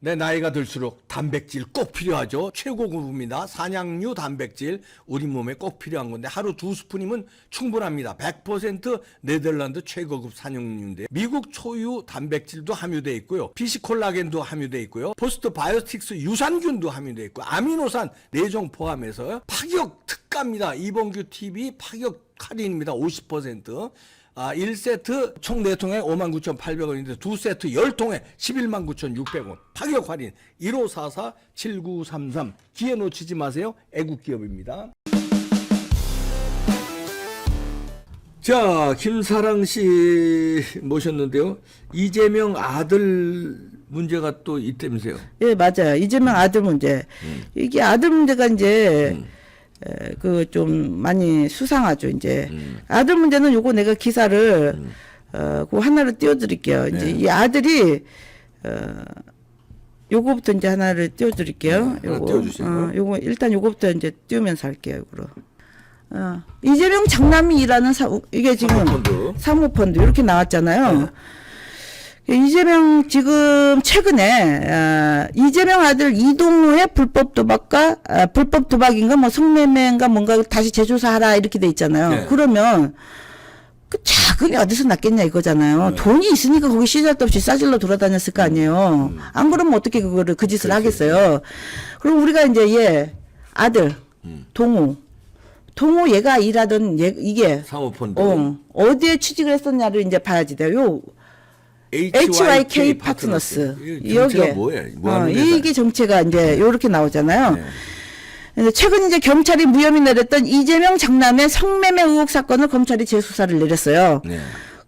내 나이가 들수록 단백질 꼭 필요하죠. 최고급입니다. 산양류 단백질 우리 몸에 꼭 필요한 건데 하루 2스푼이면 충분합니다. 100% 네덜란드 최고급 산양류인데 미국 초유 단백질도 함유되어 있고요. 피시콜라겐도 함유되어 있고요. 포스트 바이오틱스 유산균도 함유되어 있고 아미노산 4종 포함해서 파격 특가입니다. 이봉규 TV 파격 할인입니다. 50%. 1세트 총 4통에 59,800원인데 2세트 10통에 119,600원 파격 할인 1544-7933 기회 놓치지 마세요. 애국기업입니다. 자, 김사랑 씨 모셨는데요. 이재명 아들 문제가 또 있다면서요. 예, 맞아요. 이재명 아들 문제. 이게 아들 문제가 이제 그 좀 많이 수상하죠. 이제 아들 문제는 요거 내가 기사를 그 하나를 띄워드릴게요. 이제 이 아들이 요거부터 이제 하나를 띄워드릴게요. 요거 띄워주세요. 요거 일단 요거부터 이제 띄우면서 할게요. 요거로. 이재명 장남이 일하는 이게 지금 사모펀드 이렇게 나왔잖아요. 이재명 지금 최근에 이재명 아들 이동호의 불법 도박과 불법 도박인가 뭐 성매매인가 뭔가 다시 재조사하라 이렇게 돼 있잖아요. 네. 그러면 그 자금이 어디서 났겠냐 이거잖아요. 네. 돈이 있으니까 거기 시잘도 없이 싸질러 돌아다녔을 거 아니에요. 안 그러면 어떻게 그거를 그 짓을 하겠어요. 그리고 우리가 이제 얘 아들 동호 얘가 일하던 이게 사모펀드 어디에 취직을 했었냐를 이제 봐야지 돼요. HYK 파트너스. 정체가 뭐예요? 이게 정체가 이제 요렇게 나오잖아요. 네. 최근 이제 경찰이 무혐의 내렸던 이재명 장남의 성매매 의혹 사건을 검찰이 재수사를 내렸어요. 네.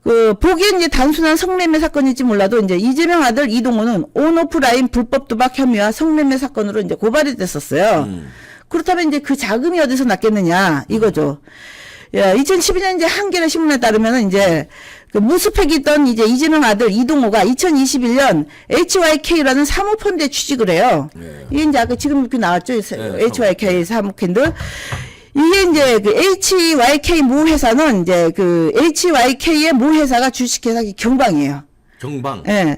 그 보기엔 이제 단순한 성매매 사건일지 몰라도 이제 이재명 아들 이동호는 온오프라인 불법 도박 혐의와 성매매 사건으로 이제 고발이 됐었어요. 그렇다면 이제 그 자금이 어디서 났겠느냐 이거죠. 2012년 이제 한겨레 신문에 따르면은 이제 그 무스펙이 있던 이제 이재명 아들 이동호가 2021년 HYK라는 사모펀드에 취직을 해요. 이게 이제 아까 지금 이렇게 나왔죠. HYK 사모펀드. 이게 이제 그 HYK 모 회사는 이제 그 HYK의 모 회사가 주식회사 경방이에요. 경방. 예.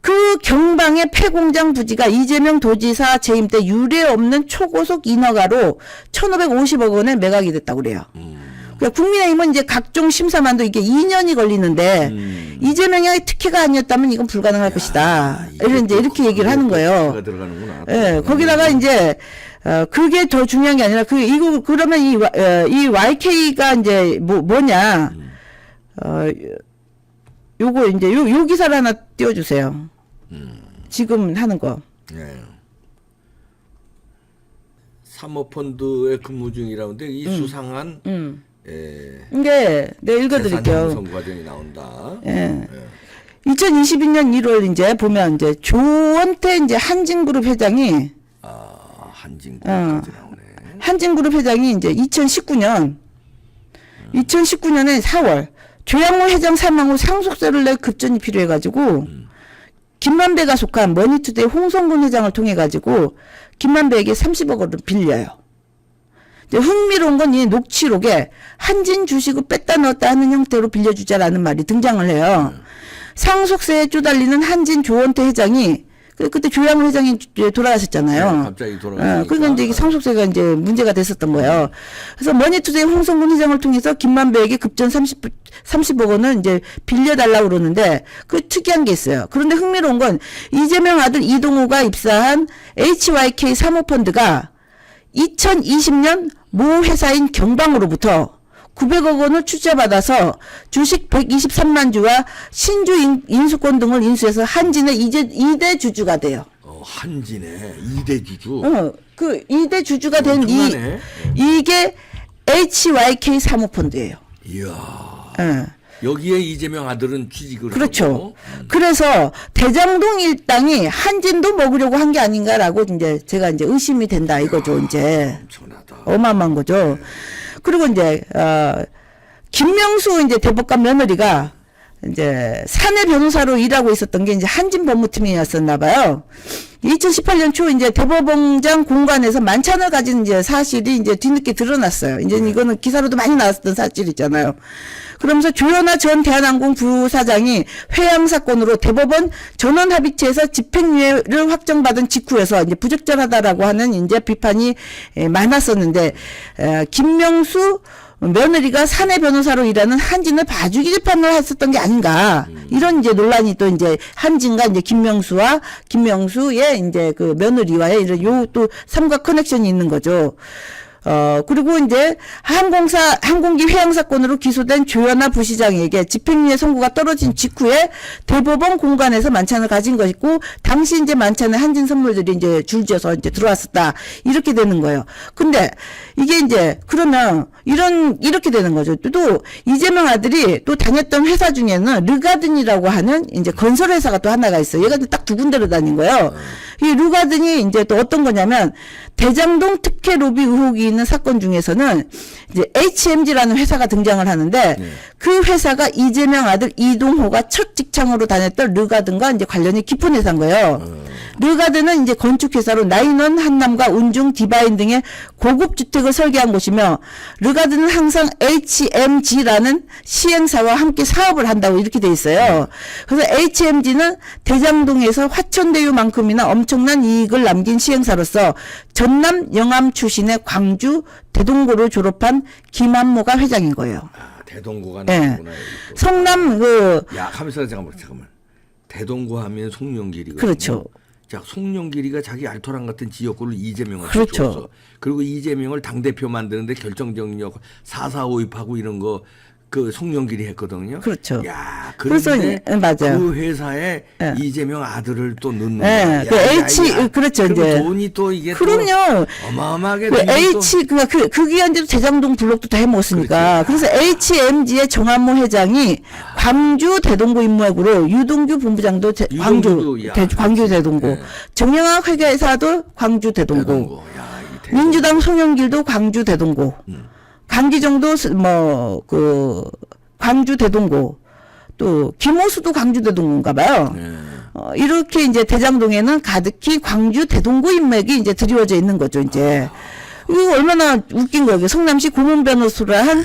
그 경방의 폐공장 부지가 이재명 도지사 재임 때 유례 없는 초고속 인허가로 1,550억 원에 매각이 됐다고 그래요. 그러니까 국민의힘은 이제 각종 심사만도 이게 2년이 걸리는데 이재명의 특혜가 아니었다면 이건 불가능할 것이다. 이런 이제 이렇게 얘기를 하는 거예요. 예, 거기다가 이제 그게 더 중요한 게 아니라 이거 그러면 이 YK가 이제 뭐냐? 요거 이제 요 기사를 하나 띄워주세요. 지금 하는 거. 네. 사모펀드에 근무 중이라는데 이 수상한 이게 내가 읽어드릴게요. 재산 과정이 나온다. 예. 2022년 1월 이제 보면 이제 조원태 이제 한진그룹 회장이 한진그룹까지 나오네. 한진그룹 회장이 이제 2019년에 4월 조양호 회장 사망 후 상속세를 낼 급전이 필요해가지고 김만배가 속한 머니투데이 홍성근 회장을 통해가지고 김만배에게 30억 원을 빌려요. 이제 흥미로운 건 이 녹취록에 한진 주식을 뺐다 넣었다 하는 형태로 빌려주자라는 말이 등장을 해요. 상속세에 쪼달리는 한진 조원태 회장이 그때 조양호 회장이 돌아가셨잖아요. 네, 갑자기 돌아가셨으니까. 그러니까 이제 이게 상속세가 이제 문제가 됐었던 거예요. 그래서 머니투데이 홍성근 회장을 통해서 김만배에게 급전 30억 원을 이제 빌려달라고 그러는데 그 특이한 게 있어요. 그런데 흥미로운 건 이재명 아들 이동호가 입사한 HYK 사모펀드가 2020년 모 회사인 경방으로부터 900억 원을 출자받아서 주식 123만 주와 신주 인수권 등을 인수해서 한진의 이제 2대 주주가 돼요. 한진의 2대 주주. 그 2대 주주가 된 이게 HYK 사모펀드예요. 이야. 여기에 이재명 아들은 취직을 그렇죠. 하고. 그래서 대장동 일당이 한진도 먹으려고 한 게 아닌가라고 이제 제가 이제 의심이 된다 이거죠. 이제 엄청나다. 어마어마한 거죠. 그리고 이제 김명수 이제 대법관 며느리가 이제 사내 변호사로 일하고 있었던 게 이제 한진 법무팀이었었나 봐요. 2018년 초 이제 대법원장 공관에서 만찬을 가진 이제 사실이 이제 뒤늦게 드러났어요. 이제 이거는 기사로도 많이 나왔던 사실이잖아요. 그러면서 조현아 전 대한항공 부사장이 회항 사건으로 대법원 전원합의체에서 집행유예를 확정받은 직후에서 이제 부적절하다라고 하는 이제 비판이 많았었는데, 김명수 며느리가 사내 변호사로 일하는 한진을 봐주기 재판을 했었던 게 아닌가. 이런 이제 논란이 또 이제 한진과 이제 김명수의 이제 그 며느리와의 이런 요 또 삼각 커넥션이 있는 거죠. 그리고 이제 항공기 회항 사건으로 기소된 조현아 부시장에게 집행유예 선고가 떨어진 직후에 대법원 공관에서 만찬을 가진 것이고, 당시 이제 만찬에 한진 선물들이 이제 줄지어서 이제 들어왔었다. 이렇게 되는 거예요. 근데 이게 이제 그러면 이렇게 되는 거죠. 또 이재명 아들이 또 다녔던 회사 중에는 르가든이라고 하는 이제 건설 회사가 또 하나가 있어요. 얘가 딱 두 군데로 다닌 거예요. 이 르가든이 이제 또 어떤 거냐면, 대장동 특혜 로비 의혹이 있는 사건 중에서는 이제 HMG라는 회사가 등장을 하는데, 그 회사가 이재명 아들 이동호가 첫 직장으로 다녔던 르가든과 이제 관련이 깊은 회사인 거예요. 르가든은 이제 건축회사로 나인원, 한남과 운중, 디바인 등의 고급 주택을 설계한 곳이며, 르가든은 항상 HMG라는 시행사와 함께 사업을 한다고 이렇게 돼 있어요. 그래서 HMG는 대장동에서 화천대유만큼이나 엄청난 이익을 남긴 시행사로서 전남 영암 출신의 광주 대동고를 졸업한 김한모가 회장인 거예요. 아, 대동고가 예. 나오구나. 성남 야, 하면서 잠깐만. 대동고 하면 송영길이거든요. 그렇죠. 자, 송영길이가 자기 알토란 같은 지역구를 이재명한테 그렇죠. 줬어. 그리고 이재명을 당대표 만드는데 결정적인 역 4.4.5입하고 이런 거 그 송영길이 했거든요. 그렇죠. 야, 그래서 그런데 맞아요. 그 회사에 예. 이재명 아들을 또 넣는 예, 거야. 그 H 그렇죠. 이제 돈이 또 이게 그럼요. 또 어마어마하게 그 돈이 H 그 기간대로 대장동 블록도 다 해먹었으니까. 그렇지. 그래서 HMG의 정한모 회장이 광주 대동고 임무액으로 유동규 본부장도 유동규도, 야, 광주 그렇지. 대동고, 네. 정영학 회계사도 광주 대동고, 대동고. 야, 이 대동고. 민주당 송영길도 광주 대동고, 강기정도 광주 대동고, 또 김호수도 광주 대동고인가 봐요. 네. 이렇게 이제 대장동에는 가득히 광주 대동고 인맥이 이제 드리워져 있는 거죠, 이제. 이거 얼마나 웃긴 거예요. 성남시 고문 변호사를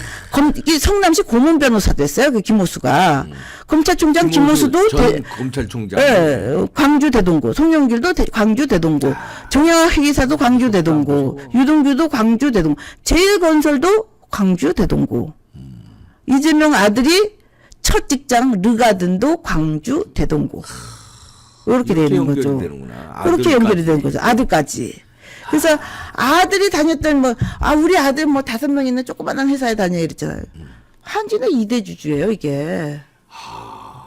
이게 성남시 고문 변호사 됐어요, 그 김호수가. 검찰총장 김호수도 전 검찰총장. 예, 광주 대동고, 송영길도 광주 대동고, 정영학 회계사도 광주 대동고, 유동규도 광주 대동고, 제일건설도 광주 대동고. 이재명 아들이 첫 직장 르가든도 광주 대동고. 이렇게 되는 거죠. 그렇게 연결이 되는 거죠. 아들까지. 그래서 아들이 다녔던 우리 아들 5명 있는 조그만한 회사에 다녀 이랬잖아요. 한진의 2대 주주예요, 이게.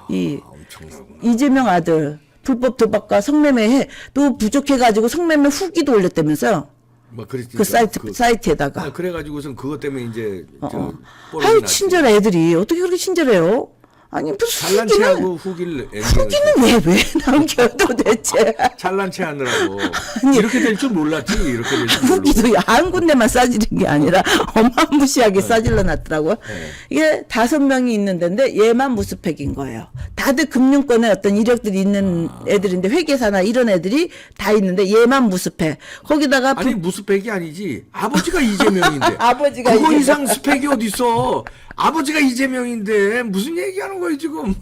엄청나구나. 이재명 아들 불법 도박과 성매매 또 부족해가지고 성매매 후기도 올렸다면서요. 뭐 그랬지. 그 사이트에다가. 그래가지고선 그것 때문에 이제 아유, 친절해, 애들이. 어떻게 그렇게 친절해요? 아니, 무슨 잘난 체하고 후기를 후기는 왜 남겨요, 도대체? 잘난 체하느라고. 이렇게 될 줄 몰랐지. 이렇게 될 줄 몰랐지. 후기도 한 군데만 싸지른 게 아니라 어마무시하게 싸질러 놨더라고요. 네. 이게 5명이 있는 데인데 얘만 무스펙인 거예요. 다들 금융권에 어떤 이력들이 있는 애들인데, 회계사나 이런 애들이 다 있는데 얘만 무스펙. 거기다가 아니 무스펙이 아니지. 아버지가 이재명인데. 아버지가 그거 이재명. 이상 스펙이 어딨어. 아버지가 이재명인데 무슨 얘기하는 거예요 지금.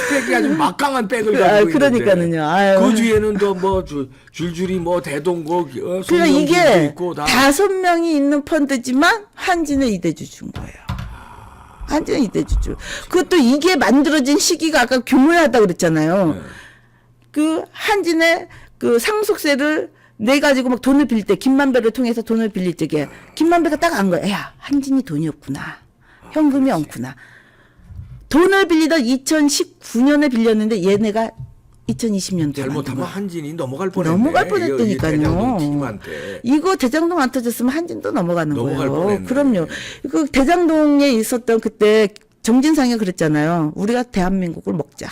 스펙이 아주 막강한 백을 가지고 그러니까는요. 있는데 아유. 그 뒤에는 또 뭐 줄줄이 뭐 대동고 그러니까 송영길도 이게 있고 다 5명이 있는 펀드지만 한진의 2대 주주인 거예요. 한진의 2대 주주. 그것도 이게 만들어진 시기가 아까 교묘하다 그랬잖아요. 네. 그 한진의 그 상속세를 내 가지고 막 돈을 빌릴 때, 김만배를 통해서 돈을 빌릴 적에 김만배가 딱 안 거야. 야, 한진이 돈이 없구나. 현금이 없구나. 돈을 빌리던 2019년에 빌렸는데 얘네가 2020년도에 잘못하면 한진이 넘어갈 뻔했네. 넘어갈 뻔했다니까요. 대장동 팀한테. 이거 대장동 안 터졌으면 한진도 넘어가는 넘어갈 거예요. 뻔했네. 그럼요. 그 대장동에 있었던 그때 정진상이 그랬잖아요. 우리가 대한민국을 먹자.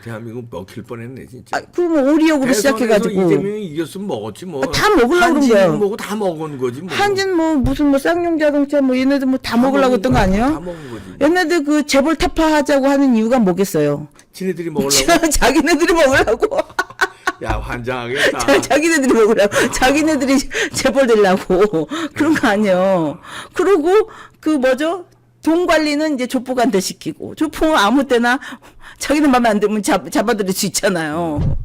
대한민국 먹힐 뻔했네 진짜. 그러면 오리역으로 시작해가지고 이재명이 이겼으면 먹었지 뭐. 다 먹으려고 그런 거예요. 한진 먹고 다 먹은 거지 뭐. 한진 무슨 쌍용자동차 얘네들 다 먹으려고 했던 거 아니에요? 다 먹은 거지. 얘네들 그 재벌 타파하자고 하는 이유가 뭐겠어요? 지네들이 먹으려고. 자기네들이 먹으려고. 야, 환장하겠다. 자기네들이 먹으라고. 자기네들이 재벌 되려고. 그런 거 아니에요. 그리고 그 뭐죠? 돈 관리는 이제 족보한테 시키고. 족보는 아무 때나 자기는 마음에 안 들면 잡아들일 수 있잖아요.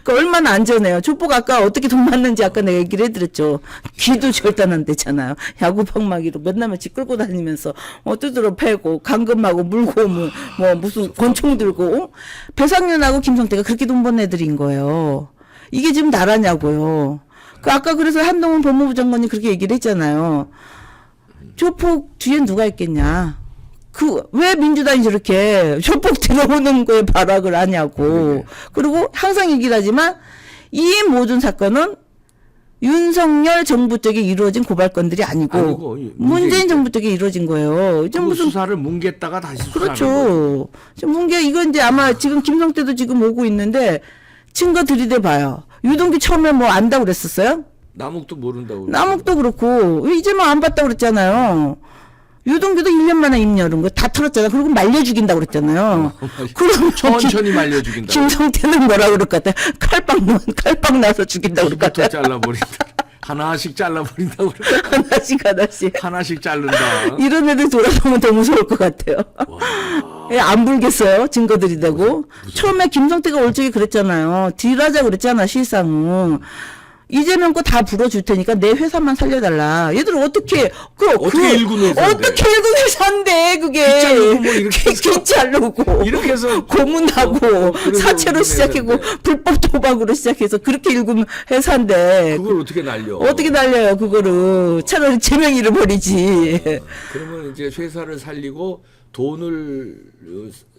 그 얼마나 안전해요. 족보가 아까 어떻게 돈 받는지 아까 내가 얘기를 해드렸죠. 귀도 절단 안 되잖아요. 야구방망이로 맨날 며칠 끌고 다니면서 두드러 패고 감금하고 물고 뭐 무슨 권총 들고 배상윤하고 김성태가 그렇게 돈 번 애들인 거예요. 이게 지금 나라냐고요. 그 아까 그래서 한동훈 법무부 장관이 그렇게 얘기를 했잖아요. 조폭 뒤엔 누가 있겠냐. 왜 민주당이 저렇게 조폭 들어오는 거에 발악을 하냐고. 그리고 항상 얘기를 하지만 이 모든 사건은 윤석열 정부 쪽에 이루어진 고발건들이 아니고 문재인 정부 쪽에 이루어진 거예요. 그 무슨 수사를 뭉갰다가 다시 수사하는 그렇죠. 거예요. 지금 문제 이거 이제 아마 지금 김성태도 지금 오고 있는데 증거 들이대 봐요. 유동규 처음에 뭐 안다고 그랬었어요? 남욱도 모른다고. 남욱도 그렇고 이제만 안 봤다고 그랬잖아요. 유동규도 1년 만에 입 열은 거 다 털었잖아. 그리고 말려 죽인다고 그랬잖아요. 그럼 천천히 말려 죽인다. 김성태는 뭐라 그럴 것 같아? 칼빵 나서 죽인다고 그럴 것 부터 같아. 잘라버린다. 하나씩 잘라버린다고 그래. 하나씩 자른다. 이런 애들 돌아보면 더 무서울 것 같아요. 안 불겠어요. 증거들이 되고. 처음에 김성태가 올 적에 그랬잖아요. 딜하자 그랬잖아. 실상은. 이재명 거 다 불어줄 테니까 내 회사만 살려달라. 얘들 어떻게 일군 회사인데? 어떻게 일군 회사인데 그게 기 자르고 뭐 이렇게 해서. 기 자르고 이렇게 해서 고문하고 그래서 사채로 일군 시작하고 회사인데. 불법 도박으로 시작해서 그렇게 일군 회사인데 그걸 어떻게 날려? 어떻게 날려요 그거를. 차라리 제명 잃어버리지. 그러면 이제 회사를 살리고 돈을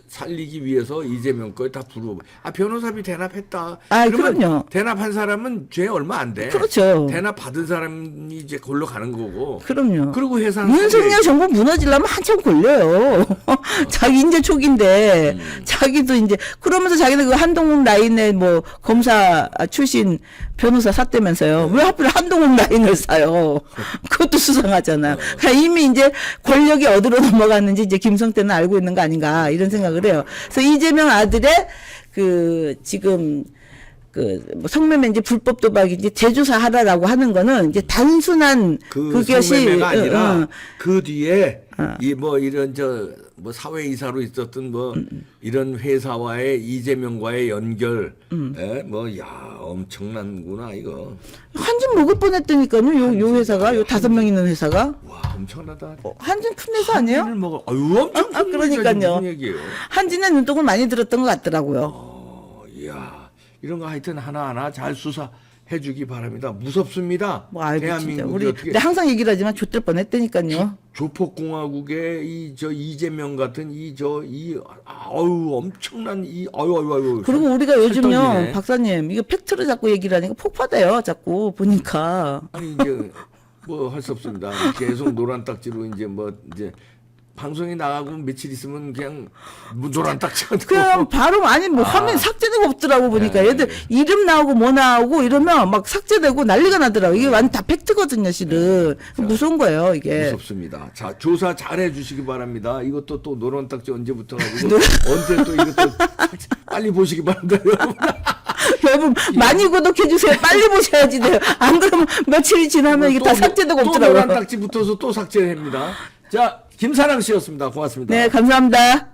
살리기 위해서 이재명 거에 다 부르고 변호사비 대납했다. 그러면 그럼요. 대납한 사람은 죄 얼마 안 돼. 그렇죠. 대납 받은 사람이 이제 골로 가는 거고. 그럼요. 그리고 회사는 윤석열 정부 무너지려면 한참 걸려요. 자기 인재 초기인데 자기도 이제 그러면서 자기는 그 한동훈 라인의 뭐 검사 출신 변호사 샀다면서요. 왜 하필 한동훈 라인을 사요? 그것도 수상하잖아요. 그러니까 이미 이제 권력이 어디로 넘어갔는지 이제 김성태는 알고 있는 거 아닌가 이런 생각을 해요. 그래서 이재명 아들의 지금 뭐 성매매 이제 불법 도박인지 재조사 하라라고 하는 거는 이제 단순한 그것이 성매매가 아니라 그 뒤에 이 뭐 이런 뭐 사회이사로 있었던 뭐 이런 회사와의 이재명과의 연결 엄청난구나 이거. 한진 먹을 뻔했다니까요. 요 회사가 요 5명 있는 회사가 와 엄청나다. 한진 큰 회사 아니에요? 한진을 먹어. 엄청 큰 그러니까요. 무슨 얘기예요? 한진은 눈독을 많이 들었던 것 같더라고요. 이야 이런 거 하여튼 하나하나 잘 수사해주기 바랍니다. 무섭습니다. 뭐 알고 진짜 대한민국이 우리 어떻게 근데 항상 얘기를 하지만 좆될 뻔했다니까요. 조폭공화국의 이재명 같은 엄청난 아유 그리고 우리가 요즘요 설득이네. 박사님 이거 팩트로 자꾸 얘기를 하니까 폭파돼요. 자꾸 보니까. 아니 이제 뭐 할 수 없습니다. 계속 노란 딱지로 이제 방송에 나가고 며칠 있으면 그냥 노란 딱지가 그냥 바로 뭐 화면 삭제되고 없더라고 보니까 얘들 이름 나오고 뭐 나오고 이러면 막 삭제되고 난리가 나더라고. 이게 완전 다 팩트거든요, 실은. 무서운 거예요, 이게. 무섭습니다. 자 조사 잘 해주시기 바랍니다. 이것도 또 노란 딱지 언제부터 가지고 언제 또 이것도 빨리 보시기 바랍니다, 여러분. 여러분 많이 구독해 주세요. 빨리 보셔야지 돼요. 안 그러면 며칠이 지나면 이게 다 삭제되고 또 없더라고요. 노란 딱지 붙어서 또 삭제됩니다. 자 김사랑 씨였습니다. 고맙습니다. 네, 감사합니다.